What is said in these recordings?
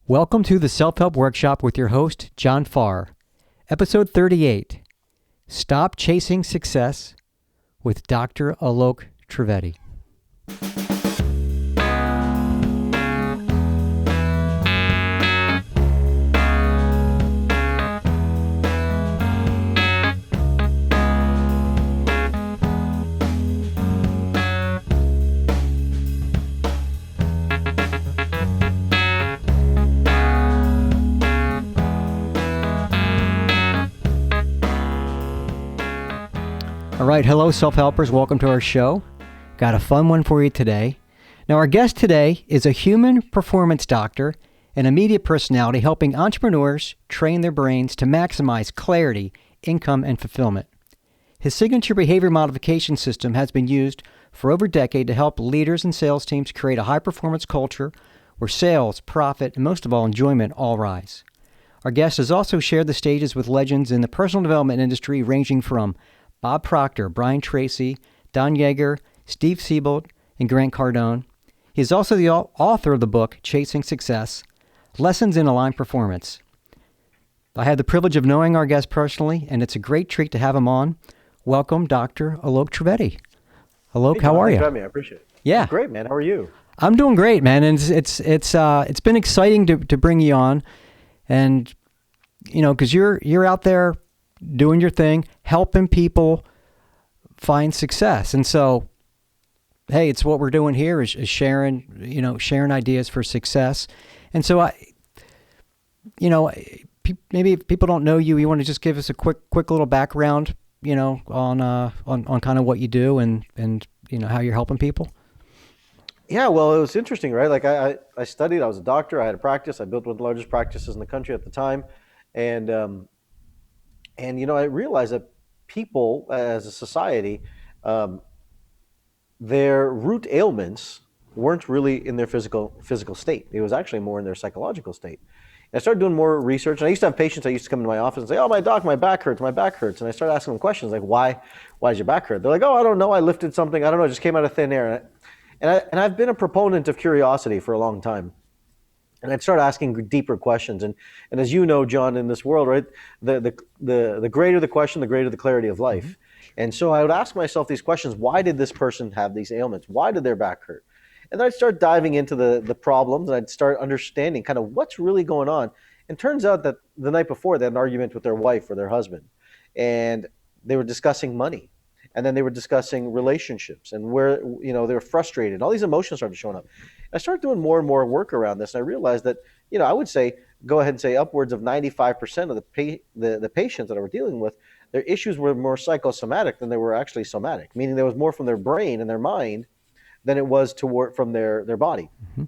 Welcome to the Self-Help Workshop with your host, John Farr. Episode 38, Stop Chasing Success with Dr. Alok Trivedi. All right, hello self-helpers, welcome to our show. Got a fun one for you today. Now our guest today is a human performance doctor and a media personality helping entrepreneurs train their brains to maximize clarity, income, and fulfillment. His signature behavior modification system has been used for over a decade to help leaders and sales teams create a high-performance culture where sales, profit, and most of all, enjoyment all rise. Our guest has also shared the stages with legends in the personal development industry ranging from Bob Proctor, Brian Tracy, Don Yeager, Steve Siebold, and Grant Cardone. He is also the author of the book, Chasing Success, Lessons in Aligned Performance. I had the privilege of knowing our guest personally, and it's a great treat to have him on. Welcome, Dr. Alok Trivedi. Alok, how are you? Thanks for having me. I appreciate it. Yeah. I'm great, man. How are you? I'm doing great, man, and it's been exciting to bring you on, and you know, because you're out there doing your thing, helping people find success. And so, hey, it's what we're doing here is sharing ideas for success. And so maybe if people don't know you, you want to just give us a quick little background, on kind of what you do and how you're helping people. Yeah, well, it was interesting, right? Like I studied, I was a doctor, I had a practice, I built one of the largest practices in the country at the time. And I realized that people as a society, their root ailments weren't really in their physical state. It was actually more in their psychological state. And I started doing more research, and I used to have patients that used to come into my office and say, "Oh, my doc, my back hurts. And I started asking them questions like, why does your back hurt? They're like, "Oh, I don't know. I lifted something. I don't know. It just came out of thin air." And I've been a proponent of curiosity for a long time. And I'd start asking deeper questions. And as you know, John, in this world, right, the greater the question, the greater the clarity of life. Mm-hmm. And so I would ask myself these questions. Why did this person have these ailments? Why did their back hurt? And then I'd start diving into the problems, and I'd start understanding kind of what's really going on. And turns out that the night before, they had an argument with their wife or their husband. And they were discussing money. And then they were discussing relationships and where, they were frustrated. All these emotions started showing up. I started doing more and more work around this. And I realized that, I would say, go ahead and say upwards of 95% of the patients that I were dealing with, their issues were more psychosomatic than they were actually somatic, meaning there was more from their brain and their mind than it was from their body. Mm-hmm.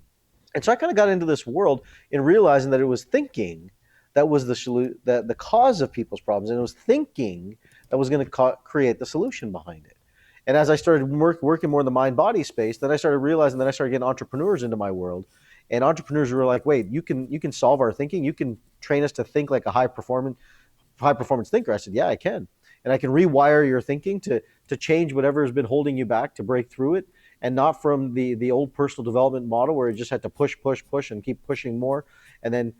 And so I kind of got into this world in realizing that it was thinking that was the cause of people's problems. And it was thinking that was going to create the solution behind it. And as I started working more in the mind-body space, then I started realizing that I started getting entrepreneurs into my world. And entrepreneurs were like, wait, you can solve our thinking? You can train us to think like a high-performance thinker? I said, yeah, I can. And I can rewire your thinking to change whatever has been holding you back, to break through it, and not from the old personal development model where you just had to push and keep pushing more, and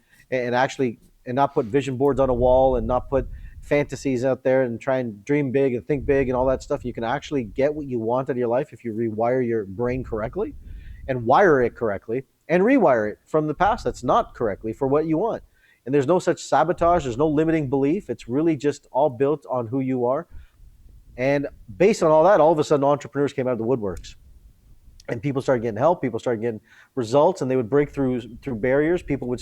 not put vision boards on a wall and not put fantasies out there and try and dream big and think big and all that stuff. You can actually get what you want out of your life if you rewire your brain correctly and wire it correctly and rewire it from the past that's not correctly for what you want. And there's no such sabotage. There's no limiting belief. It's really just all built on who you are. And based on all that, all of a sudden entrepreneurs came out of the woodworks. And people started getting help. People started getting results, and they would break through barriers. People who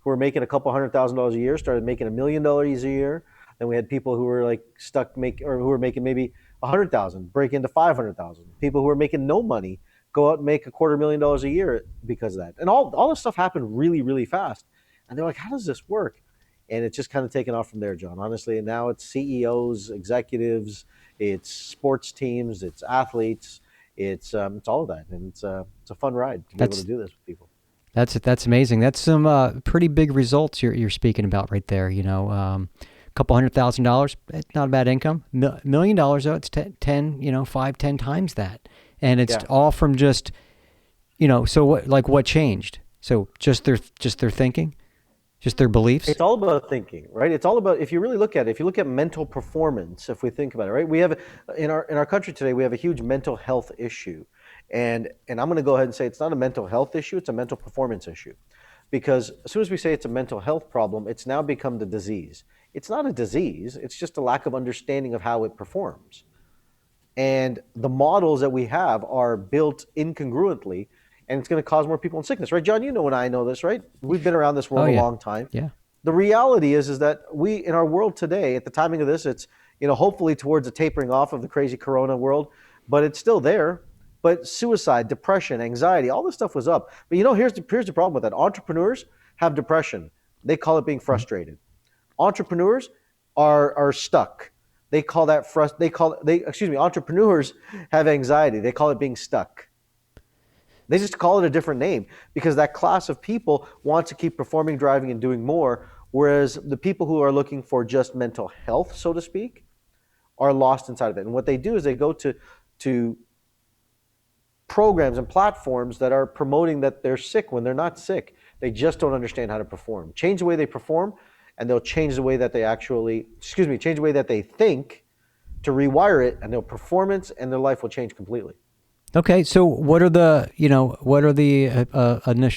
were making a couple $100,000 a year started making $1 million a year. Then we had people who were like who were making maybe $100,000 break into $500,000. People who were making no money go out and make $250,000 a year because of that. And all this stuff happened really, really fast. And they're like, how does this work? And it's just kind of taken off from there, John. Honestly, and now it's CEOs, executives, it's sports teams, it's athletes, it's all of that, and it's a fun ride to be able to do this with people. That's amazing. That's some pretty big results you're speaking about right there. Couple $100,000, it's not a bad income. $1 million though, it's 10 times that, and it's all from just, so what changed? So just their thinking. Just their beliefs? It's all about thinking, right? It's all about, if you really look at it, if you look at mental performance, if we think about it, right? We have in our country today, we have a huge mental health issue. And I'm going to go ahead and say it's not a mental health issue, it's a mental performance issue. Because as soon as we say it's a mental health problem, it's now become the disease. It's not a disease, it's just a lack of understanding of how it performs. And the models that we have are built incongruently, and it's going to cause more people in sickness, right? John, you know and I know this, right? We've been around this world Oh, a yeah. long time. Yeah. The reality is that we, in our world today, at the timing of this, it's, hopefully towards a tapering off of the crazy corona world, but it's still there. But suicide, depression, anxiety, all this stuff was up. But here's the problem with that. Entrepreneurs have depression. They call it being frustrated. Entrepreneurs are stuck. They call that entrepreneurs have anxiety. They call it being stuck. They just call it a different name because that class of people want to keep performing, driving, and doing more, whereas the people who are looking for just mental health, so to speak, are lost inside of it. And what they do is they go to programs and platforms that are promoting that they're sick when they're not sick. They just don't understand how to perform. Change the way they perform, and they'll change the way that change the way that they think to rewire it, and their performance and their life will change completely. Okay, so what are the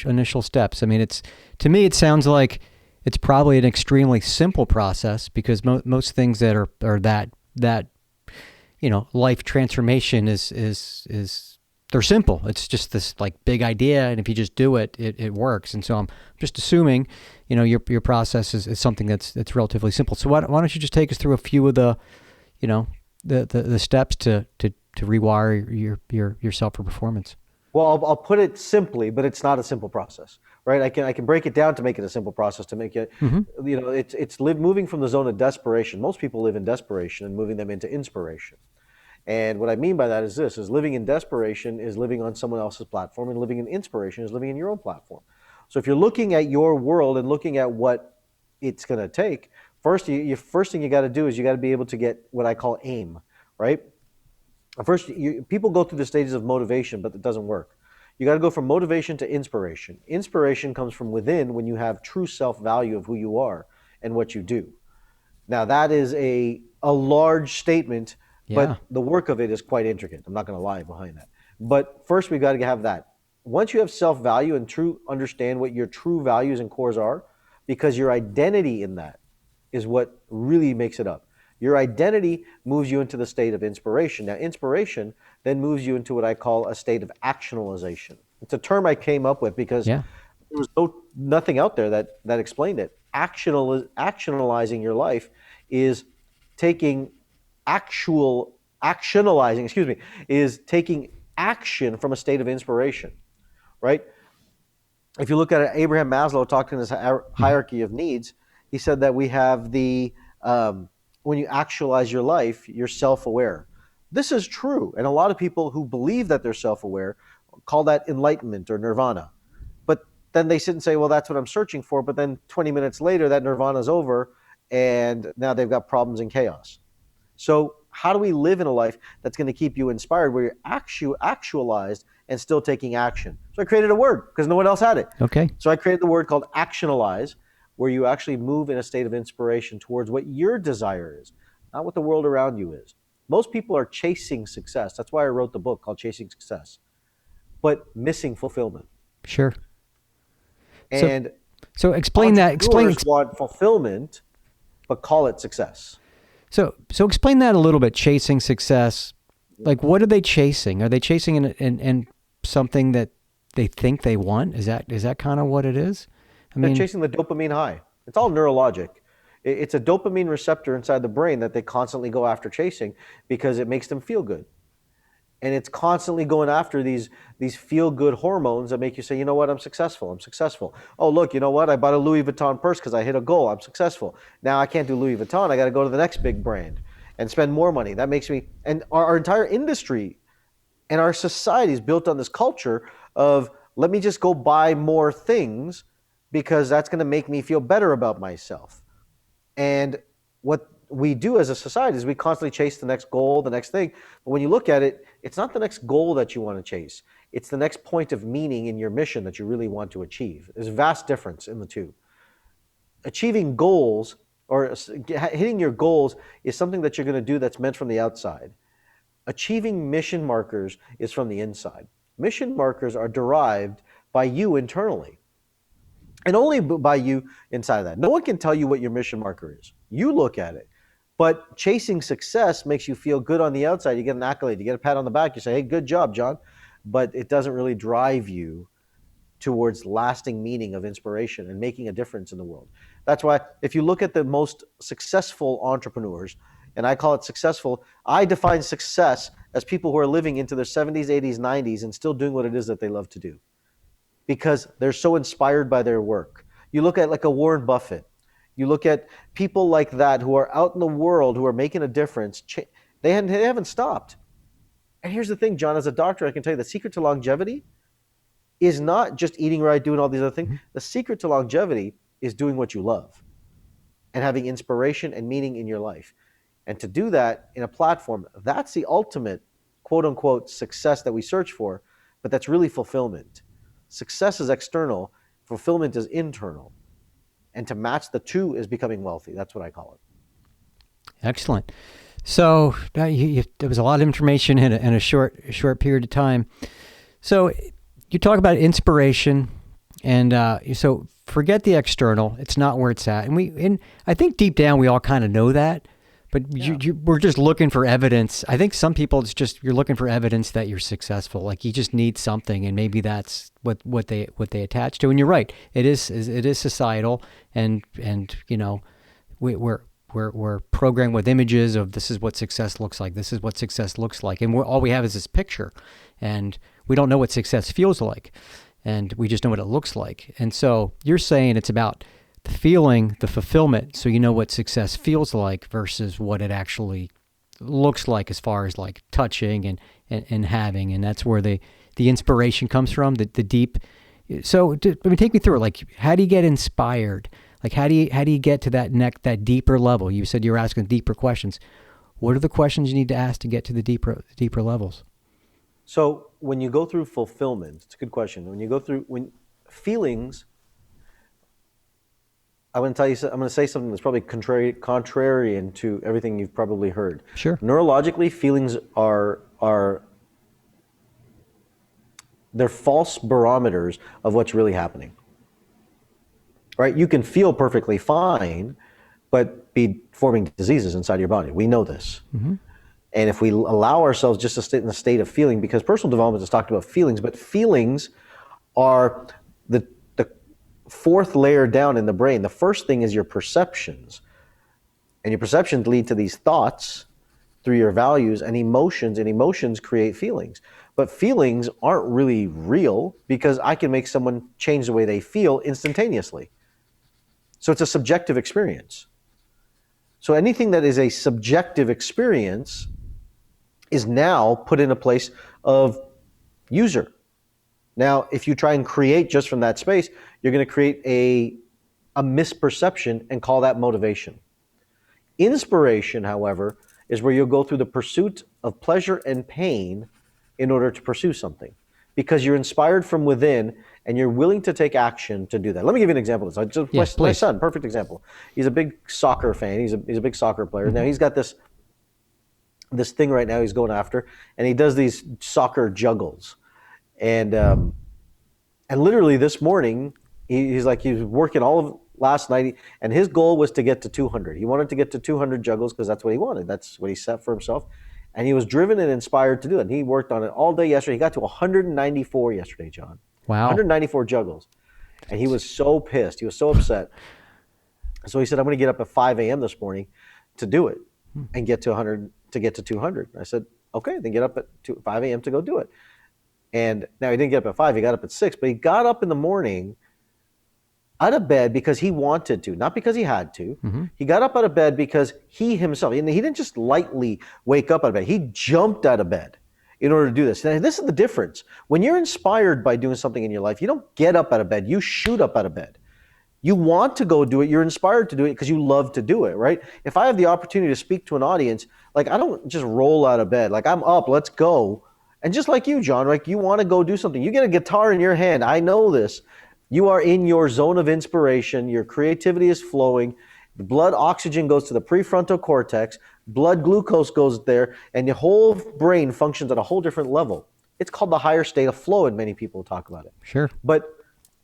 initial steps? I mean, to me it sounds like it's probably an extremely simple process because most things that are that life transformation is they're simple. It's just this like big idea, and if you just do it, it works. And so I'm just assuming, your process is something that's relatively simple. So why don't you just take us through a few of the the steps to rewire yourself for performance? Well, I'll put it simply, but it's not a simple process, right? I can break it down to make it a simple process to make it, it's moving from the zone of desperation. Most people live in desperation and moving them into inspiration. And what I mean by that is this: is living in desperation is living on someone else's platform, and living in inspiration is living in your own platform. So if you're looking at your world and looking at what it's going to take, first thing you got to do is you got to be able to get what I call aim, right? First, people go through the stages of motivation, but it doesn't work. You got to go from motivation to inspiration. Inspiration comes from within when you have true self-value of who you are and what you do. Now, that is a large statement, but the work of it is quite intricate. I'm not going to lie behind that. But first, we've got to have that. Once you have self-value and understand what your true values and cores are, because your identity in that is what really makes it up. Your identity moves you into the state of inspiration. Now, inspiration then moves you into what I call a state of actionalization. It's a term I came up with because there was nothing out there that explained it. Actionalizing your life is taking is taking action from a state of inspiration, right? If you look at it, Abraham Maslow talked in his hierarchy of needs, he said that we have when you actualize your life, you're self-aware. This is true. And a lot of people who believe that they're self-aware call that enlightenment or nirvana. But then they sit and say, well, that's what I'm searching for. But then 20 minutes later, that nirvana's over, and now they've got problems and chaos. So how do we live in a life that's going to keep you inspired, where you're actualized and still taking action? So I created a word because no one else had it. Okay. So I created the word called actionalize, where you actually move in a state of inspiration towards what your desire is, not what the world around you is. Most people are chasing success. That's why I wrote the book called Chasing Success, but missing fulfillment. Sure. And so explain that. Explain want fulfillment, but call it success. So explain that a little bit. Chasing success, like what are they chasing? Are they chasing in something that they think they want? Is that kind of what it is? They're chasing the dopamine high. It's all neurologic. It's a dopamine receptor inside the brain that they constantly go after chasing because it makes them feel good. And it's constantly going after these feel-good hormones that make you say, you know what, I'm successful. I'm successful. Oh, look, you know what? I bought a Louis Vuitton purse because I hit a goal. I'm successful. Now I can't do Louis Vuitton. I got to go to the next big brand and spend more money. That makes me, and our entire industry and our society is built on this culture of let me just go buy more things because that's going to make me feel better about myself. And what we do as a society is we constantly chase the next goal, the next thing. But when you look at it, it's not the next goal that you want to chase. It's the next point of meaning in your mission that you really want to achieve. There's a vast difference in the two. achieving goals or hitting your goals is something that you're going to do that's meant from the outside. Achieving mission markers is from the inside. Mission markers are derived by you internally, and only by you inside of that. No one can tell you what your mission marker is. You look at it. But chasing success makes you feel good on the outside. You get an accolade, you get a pat on the back, you say, hey, good job, John. But it doesn't really drive you towards lasting meaning of inspiration and making a difference in the world. That's why if you look at the most successful entrepreneurs, and I call it successful, I define success as people who are living into their 70s, 80s, 90s and still doing what it is that they love to do because they're so inspired by their work. You look at like a Warren Buffett, you look at people like that who are out in the world, who are making a difference. They haven't stopped. And here's the thing, John, as a doctor, I can tell you the secret to longevity is not just eating right, doing all these other things. The secret to longevity is doing what you love and having inspiration and meaning in your life. And to do that in a platform, that's the ultimate, quote unquote, success that we search for, but that's really fulfillment. Success is external, fulfillment is internal. And to match the two is becoming wealthy. That's what I call it. Excellent. So there was a lot of information in a short period of time. So you talk about inspiration, and so forget the external. It's not where it's at. And I think deep down we all kind of know that, but we're just looking for evidence. I think some people, it's just you're looking for evidence that you're successful. Like you just need something, and maybe that's what they attach to. And you're right. It is societal, and you know we're programmed with images of this is what success looks like. This is what success looks like, and all we have is this picture, and we don't know what success feels like, and we just know what it looks like. And so you're saying it's about the feeling, the fulfillment, so you know what success feels like versus what it actually looks like as far as like touching and having, and that's where the inspiration comes from, the deep. So take me through it. Like, how do you get inspired? Like, how do you get to that deeper level? You said you were asking deeper questions. What are the questions you need to ask to get to the deeper levels? So when you go through fulfillment, it's a good question. When you go through feelings, I'm going to say something that's probably contrarian to everything you've probably heard. Sure. Neurologically, feelings they're false barometers of what's really happening. Right? You can feel perfectly fine, but be forming diseases inside your body. We know this. Mm-hmm. And if we allow ourselves just to stay in the state of feeling, because personal development is talked about feelings, but feelings are the fourth layer down in the brain. The first thing is your perceptions. And your perceptions lead to these thoughts through your values and emotions create feelings. But feelings aren't really real because I can make someone change the way they feel instantaneously. So it's a subjective experience. So anything that is a subjective experience is now put in a place of user. Now, if you try and create just from that space, you're going to create a misperception and call that motivation. Inspiration, however, is where you'll go through the pursuit of pleasure and pain in order to pursue something, because you're inspired from within and you're willing to take action to do that. Let me give you an example of this. My son, perfect example. He's a big soccer fan. He's a big soccer player. Mm-hmm. Now he's got this thing right now he's going after, and he does these soccer juggles. And literally this morning, he was working all of last night, and his goal was to get to 200. He wanted to get to 200 juggles because that's what he wanted. That's what he set for himself. And he was driven and inspired to do it. And he worked on it all day yesterday. He got to 194 yesterday, John. Wow. 194 juggles. And he was so pissed. He was so upset. So he said, I'm going to get up at 5 a.m. this morning to do it and get to 100, to get to 200. I said, okay, then get up at 5 a.m. to go do it. And now he didn't get up at 5, he got up at 6, but he got up in the morning out of bed because he wanted to, not because he had to. Mm-hmm. He got up out of bed because he himself, and he didn't just lightly wake up out of bed, he jumped out of bed in order to do this. And this is the difference. When you're inspired by doing something in your life, you don't get up out of bed, you shoot up out of bed. You want to go do it, you're inspired to do it because you love to do it, right? If I have the opportunity to speak to an audience, like I don't just roll out of bed, like I'm up, let's go. And just like you, John, like you want to go do something. You get a guitar in your hand, I know this. You are in your zone of inspiration. Your creativity is flowing. The blood oxygen goes to the prefrontal cortex. Blood glucose goes there, and your whole brain functions at a whole different level. It's called the higher state of flow, and many people talk about it. Sure. But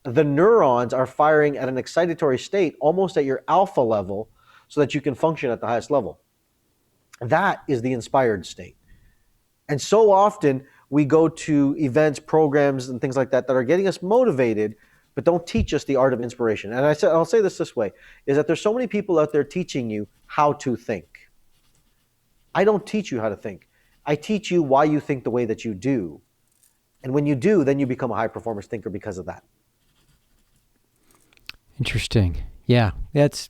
the neurons are firing at an excitatory state, almost at your alpha level, so that you can function at the highest level. That is the inspired state. And so often we go to events, programs, and things like that that are getting us motivated, but don't teach us the art of inspiration. And I'll say this way, is that there's so many people out there teaching you how to think. I don't teach you how to think. I teach you why you think the way that you do. And when you do, then you become a high performance thinker because of that. Interesting. Yeah, it's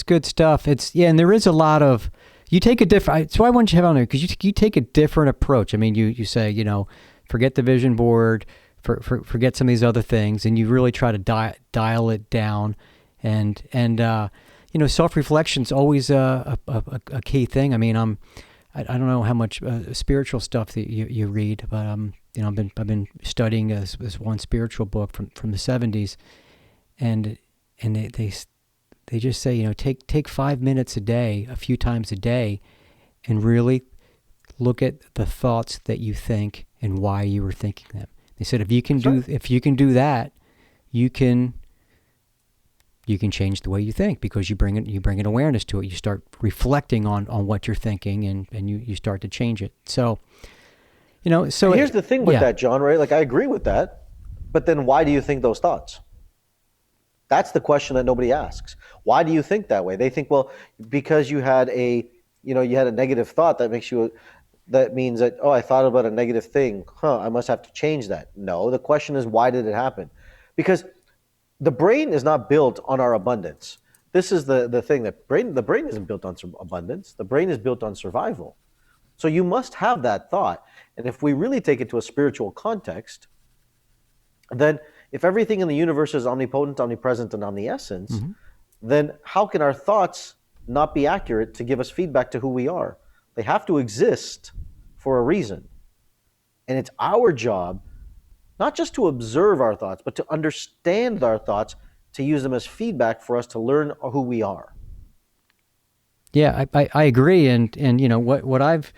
good stuff. And there is a lot of, you take a different, so I want you to have on there because you take a different approach. I mean, you say, forget the vision board, forget some of these other things, and you really try to dial it down. And self-reflection is always a key thing. I mean, I don't know how much spiritual stuff that you read, but I've been studying this one spiritual book from the 70s, and they just say, take 5 minutes a day, a few times a day, and really look at the thoughts that you think and why you were thinking them. They said if you can do that, you can change the way you think because you bring an awareness to it. You start reflecting on what you're thinking and you start to change it. So, here's the thing with that, John, right? Like I agree with that, but then why do you think those thoughts? That's the question that nobody asks. Why do you think that way? They think, well, because you had a negative thought that means that, I thought about a negative thing. I must have to change that. No, the question is, why did it happen? Because the brain is not built on our abundance. This is the thing, that the brain isn't built on abundance. The brain is built on survival. So you must have that thought. And if we really take it to a spiritual context, then if everything in the universe is omnipotent, omnipresent, and omniscience, mm-hmm. then how can our thoughts not be accurate to give us feedback to who we are? They have to exist for a reason. And it's our job not just to observe our thoughts, but to understand our thoughts, to use them as feedback for us to learn who we are. Yeah, I agree. And what I've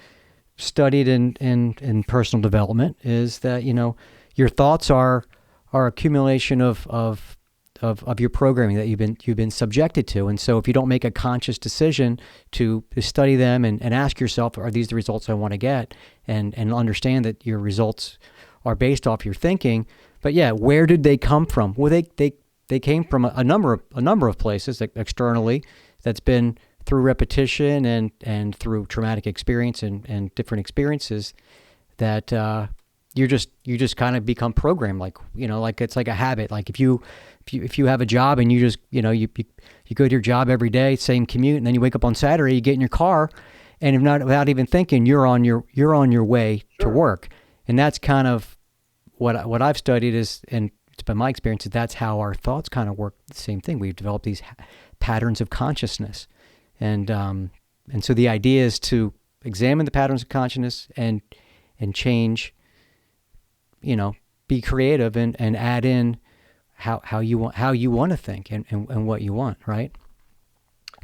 studied in personal development is that, your thoughts are accumulation of your programming that you've been subjected to. And so if you don't make a conscious decision to study them and ask yourself, are these the results I want to get? And understand that your results are based off your thinking. But yeah, where did they come from? Well, they came from a number of places externally. That's been through repetition and through traumatic experience and different experiences that you just kind of become programmed, like it's like a habit. Like if you have a job and you just you go to your job every day, same commute, and then you wake up on Saturday, you get in your car, and if not, without even thinking, you're on your way to work. And that's kind of what I've studied is, and it's been my experience, that that's how our thoughts kind of work. The same thing. We've developed these patterns of consciousness, and so the idea is to examine the patterns of consciousness and change. Be creative and add in how you want to think and what you want, right?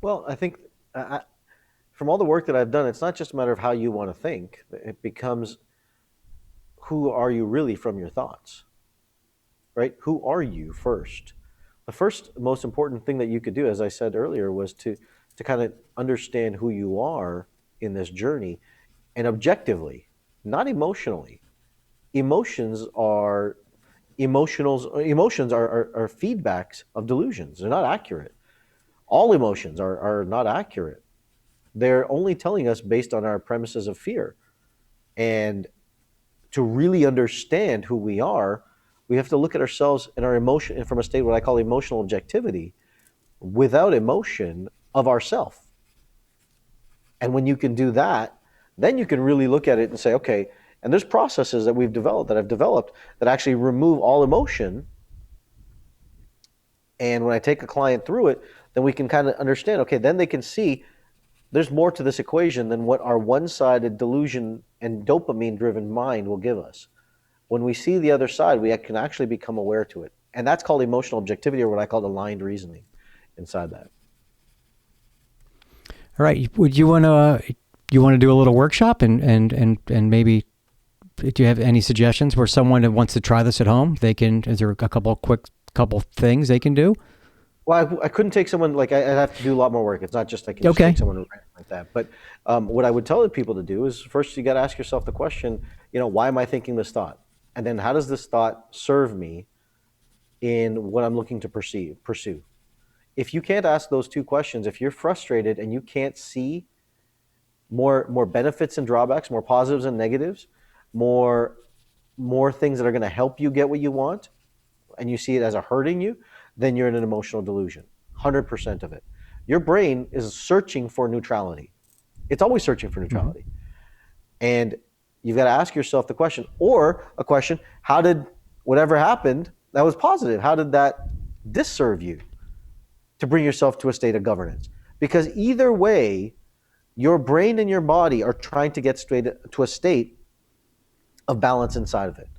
Well, I think from all the work that I've done, it's not just a matter of how you want to think. It becomes, who are you really from your thoughts, right? Who are you first? The first most important thing that you could do, as I said earlier, was to kind of understand who you are in this journey, and objectively, not emotionally. Emotions are feedbacks of delusions. They're not accurate. All emotions are not accurate. They're only telling us based on our premises of fear. And to really understand who we are, we have to look at ourselves and our emotion from a state what I call emotional objectivity, without emotion of ourself. And when you can do that, then you can really look at it and say, okay, and there's processes that I've developed that actually remove all emotion. And when I take a client through it, then we can kind of understand, okay, then they can see there's more to this equation than what our one-sided delusion and dopamine-driven mind will give us. When we see the other side, we can actually become aware to it. And that's called emotional objectivity, or what I call aligned reasoning inside that. All right. Would you want to do a little workshop and maybe, do you have any suggestions where someone that wants to try this at home, is there a couple things they can do? Well, I couldn't take someone, like, I'd have to do a lot more work. It's not just I can just take someone like that. But what I would tell people to do is, first you got to ask yourself the question, why am I thinking this thought? And then how does this thought serve me in what I'm looking to pursue? If you can't ask those two questions, if you're frustrated and you can't see more benefits and drawbacks, more positives and negatives, more things that are going to help you get what you want, and you see it as a hurting you, then you're in an emotional delusion. 100% of it. Your brain is searching for neutrality. It's always searching for neutrality. Mm-hmm. And you've got to ask yourself the question, or a question, how did whatever happened that was positive, how did that disserve you to bring yourself to a state of governance? Because either way, your brain and your body are trying to get straight to a state of balance inside of it.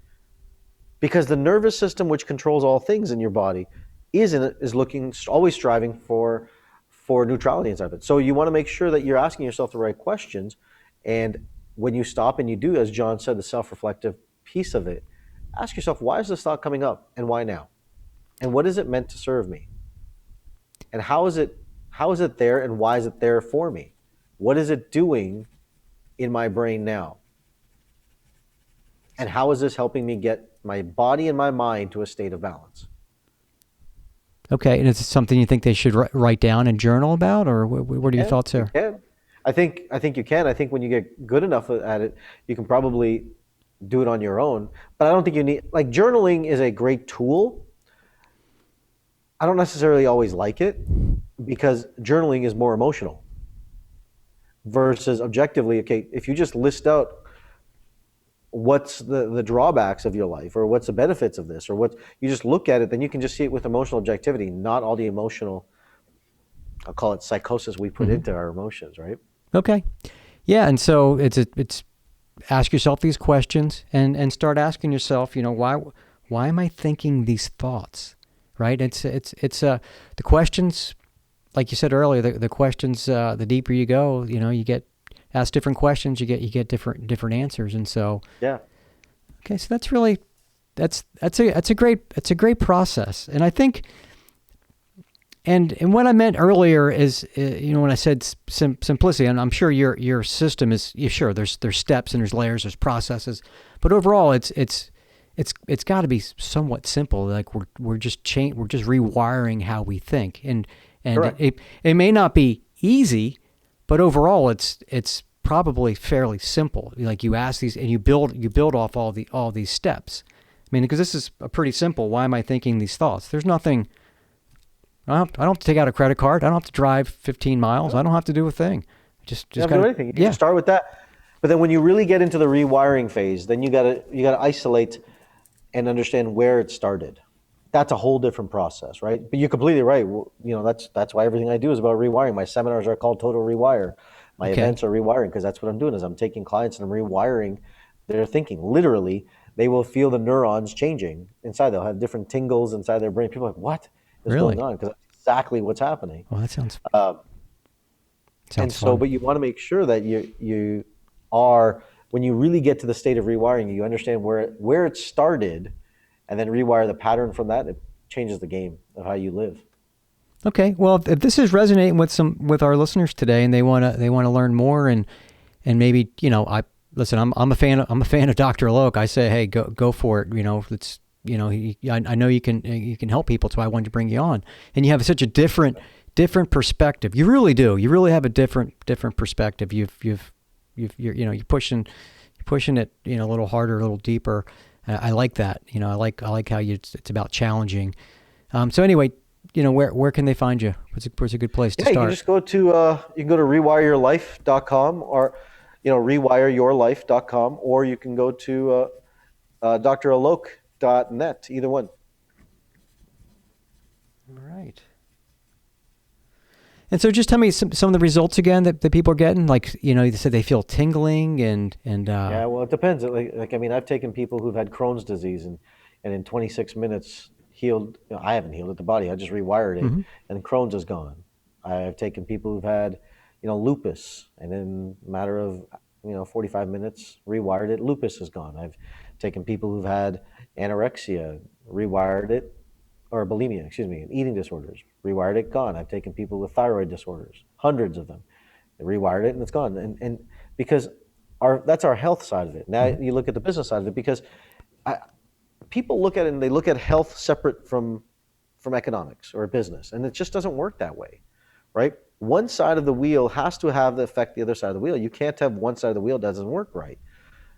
Because the nervous system, which controls all things in your body, is looking, always striving for neutrality inside of it. So you want to make sure that you're asking yourself the right questions. And when you stop and you do, as John said, the self-reflective piece of it, ask yourself, why is this thought coming up and why now? And what is it meant to serve me? And how is it there and why is it there for me? What is it doing in my brain now? And how is this helping me get my body and my mind to a state of balance? Okay, and is it something you think they should write down and journal about, or what are your thoughts there? You can. I think you can. I think when you get good enough at it, you can probably do it on your own. But I don't think you need, like, journaling is a great tool. I don't necessarily always like it because journaling is more emotional versus objectively. Okay, if you just list out what's the drawbacks of your life, or what's the benefits of this, or what you just look at it, then you can just see it with emotional objectivity, not all the emotional, I'll call it psychosis, we put into our emotions, right? Okay. Yeah, and so it's ask yourself these questions and start asking yourself, why am I thinking these thoughts? Right? It's the questions, like you said earlier, the questions, the deeper you go, you get ask different questions, you get different answers, and so yeah. Okay, so that's really that's a great process, and I think, and what I meant earlier is, when I said simplicity, and I'm sure your system is, sure there's steps and there's layers, there's processes, but overall it's got to be somewhat simple. Like we're just rewiring how we think, and it may not be easy. But overall, it's probably fairly simple. Like you ask these, and you build off all these steps. I mean, because this is a pretty simple. Why am I thinking these thoughts? There's nothing. I don't have to take out a credit card. I don't have to drive 15 miles. I don't have to do a thing. Just you don't have to do anything. You can start with that. But then when you really get into the rewiring phase, then you gotta isolate and understand where it started. That's a whole different process, right? But you're completely right. That's why everything I do is about rewiring. My seminars are called Total Rewire. My events are rewiring, because that's what I'm doing. Is I'm taking clients and I'm rewiring their thinking. Literally, they will feel the neurons changing inside. They'll have different tingles inside their brain. People are like, what is going on? Because that's exactly what's happening. Well, that sounds. And so, fun. But you want to make sure that you are, when you really get to the state of rewiring, you understand where it started. And then rewire the pattern from that. It changes the game of how you live. Okay. Well, if this is resonating with our listeners today, and they want to learn more, and maybe I'm a fan of Dr. Alok. I say, hey, go for it. It's I know you can help people, so I wanted to bring you on. And you have such a different perspective. You really do. You really have a different perspective. You're pushing it a little harder, a little deeper. I like that. I like how it's about challenging. So anyway, where can they find you? What's a good place to start? You can just go to rewireyourlife.com, or rewireyourlife.com, or you can go to dralok.net. Either one. All right. And so just tell me some of the results again that people are getting. Like, you said they feel tingling and yeah, well, it depends. Like I've taken people who've had Crohn's disease, and in 26 minutes, healed. I haven't healed it, the body. I just rewired it, and Crohn's is gone. I've taken people who've had, lupus, and in a matter of 45 minutes, rewired it. Lupus is gone. I've taken people who've had anorexia, rewired it, or bulimia, excuse me, and eating disorders, rewired it, gone. I've taken people with thyroid disorders, hundreds of them, rewired it, and it's gone. And because that's our health side of it. Now you look at the business side of it, because people look at it and they look at health separate from economics or business, and it just doesn't work that way, right? One side of the wheel has to have the effect the other side of the wheel. You can't have one side of the wheel that doesn't work right.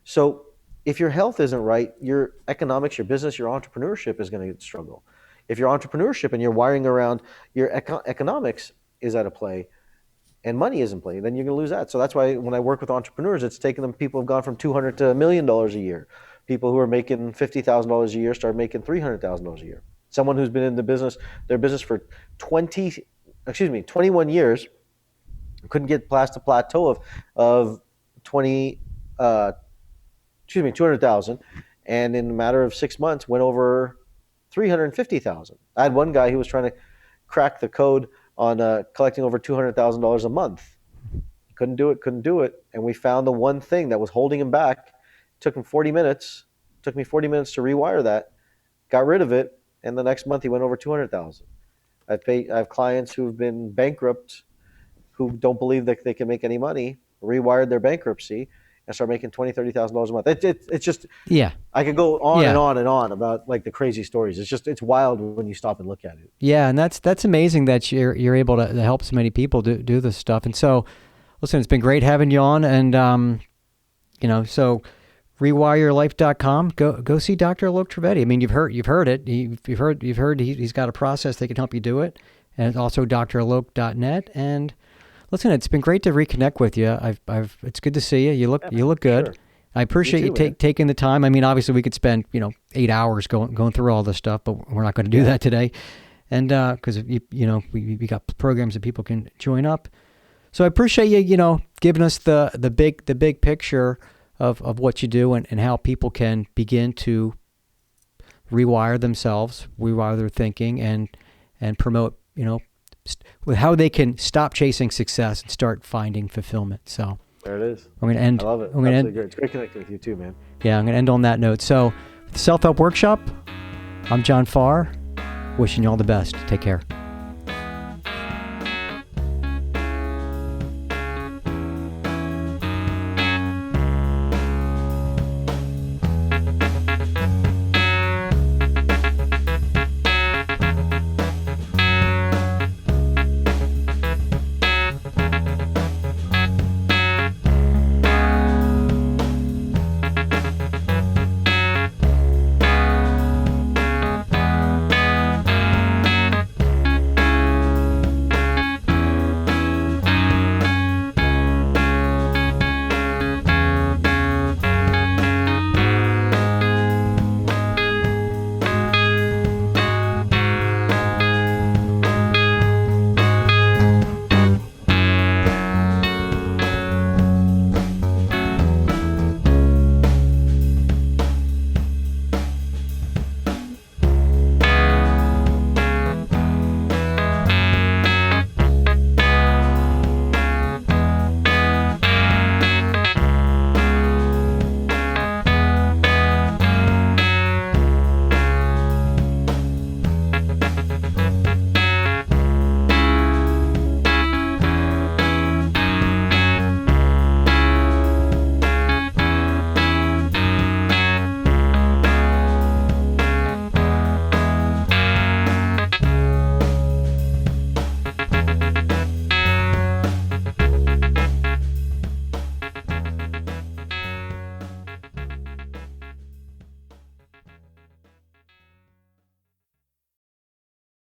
So if your health isn't right, your economics, your business, your entrepreneurship is going to struggle. If your entrepreneurship and your wiring around your economics is at a play and money isn't play, then you're going to lose that. So that's why when I work with entrepreneurs, it's taken them, people have gone from $200 to $1 million a year. People who are making $50,000 a year start making $300,000 a year. Someone who's been in their business for 21 years, couldn't get past the plateau of 200,000, and in a matter of 6 months went over 350,000. I had one guy who was trying to crack the code on collecting over $200,000 a month. Couldn't do it. And we found the one thing that was holding him back. Took me 40 minutes to rewire that, got rid of it, and the next month he went over 200,000. I have clients who've been bankrupt, who don't believe that they can make any money, rewired their bankruptcy, and start making $20,000, $30,000 a month. It's just, I could go on and on and on about like the crazy stories. It's wild when you stop and look at it. Yeah, and that's amazing that you're able to help so many people do this stuff. And so, listen, it's been great having you on, and so rewireyourlife.com. Go see Dr. Alok Trivedi. I mean, you've heard it. You've heard he's got a process that can help you do it, and also dralok.net. And listen, it's been great to reconnect with you. It's good to see you. You look good. Sure. I appreciate you taking the time. I mean, obviously we could spend 8 hours going through all this stuff, but we're not going to do that today. And because we got programs that people can join up. So I appreciate you giving us the big picture of what you do and how people can begin to rewire themselves, rewire their thinking, and promote with how they can stop chasing success and start finding fulfillment. So there it is. I'm going to end. I love it. Absolutely great. It's great connecting with you too, man. Yeah, I'm going to end on that note. So, the Self-Help Workshop, I'm John Farr, wishing you all the best. Take care.